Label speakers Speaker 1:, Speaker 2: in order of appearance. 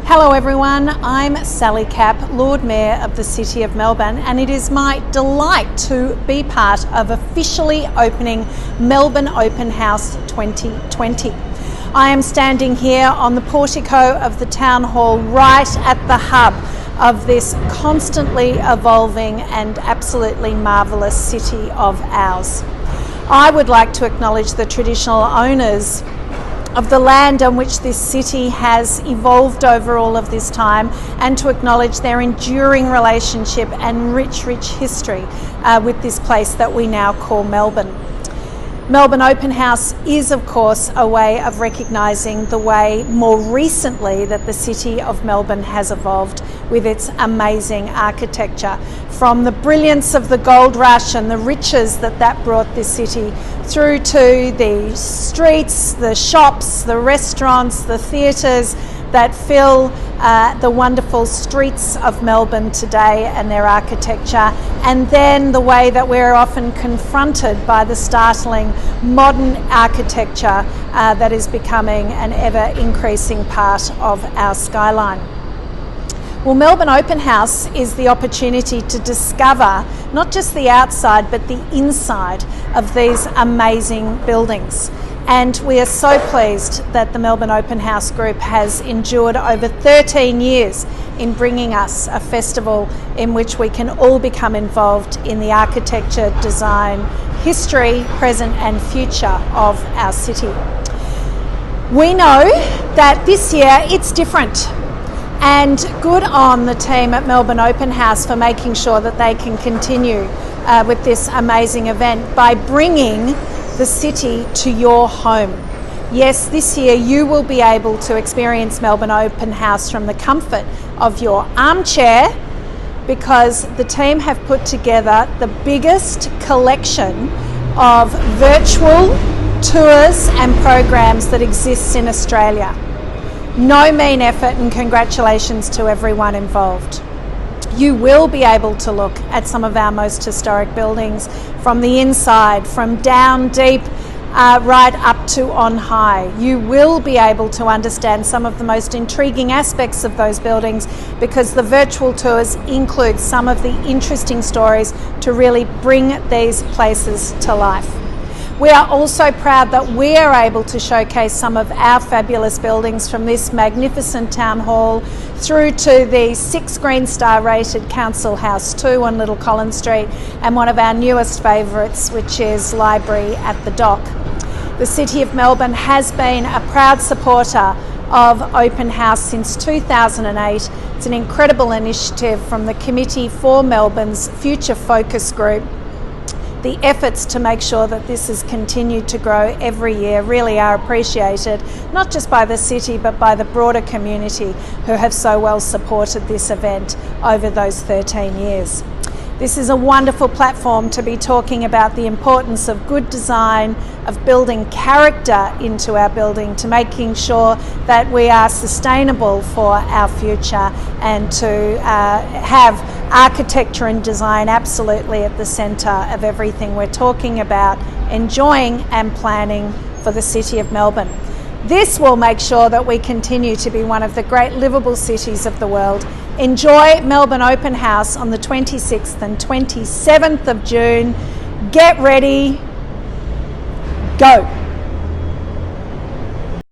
Speaker 1: Hello everyone, I'm Sally Capp, Lord Mayor of the City of Melbourne, and it is my delight to be part of officially opening Melbourne Open House 2020. I am standing here on the portico of the Town Hall, right at the hub of this constantly evolving and absolutely marvellous city of ours. I would like to acknowledge the traditional owners of the land on which this city has evolved over all of this time, and to acknowledge their enduring relationship and rich history with this place that we now call Melbourne. Melbourne Open House is, of course, a way of recognising the way more recently that the City of Melbourne has evolved with its amazing architecture. From the brilliance of the gold rush and the riches that brought this city, through to the streets, the shops, the restaurants, the theatres that fill the wonderful streets of Melbourne today and their architecture, and then the way that we're often confronted by the startling modern architecture that is becoming an ever increasing part of our skyline. Well, Melbourne Open House is the opportunity to discover not just the outside but the inside of these amazing buildings. And we are so pleased that the Melbourne Open House Group has endured over 13 years in bringing us a festival in which we can all become involved in the architecture, design, history, present and future of our city. We know that this year it's different. And good on the team at Melbourne Open House for making sure that they can continue with this amazing event by bringing the city to your home. Yes, this year you will be able to experience Melbourne Open House from the comfort of your armchair, because the team have put together the biggest collection of virtual tours and programs that exists in Australia. No mean effort, and congratulations to everyone involved. You will be able to look at some of our most historic buildings from the inside, from down deep right up to on high. You will be able to understand some of the most intriguing aspects of those buildings, because the virtual tours include some of the interesting stories to really bring these places to life. We are also proud that we are able to showcase some of our fabulous buildings, from this magnificent town hall through to the 6 Green Star rated Council House 2 on Little Collins Street, and one of our newest favourites, which is Library at the Dock. The City of Melbourne has been a proud supporter of Open House since 2008. It's an incredible initiative from the Committee for Melbourne's Future Focus Group. The efforts to make sure that this has continued to grow every year really are appreciated, not just by the city but by the broader community who have so well supported this event over those 13 years. This is a wonderful platform to be talking about the importance of good design, of building character into our building, to making sure that we are sustainable for our future, and to have architecture and design absolutely at the centre of everything we're talking about, enjoying and planning for the City of Melbourne. This will make sure that we continue to be one of the great livable cities of the world. Enjoy Melbourne Open House on the 26th and 27th of June. Get ready, go.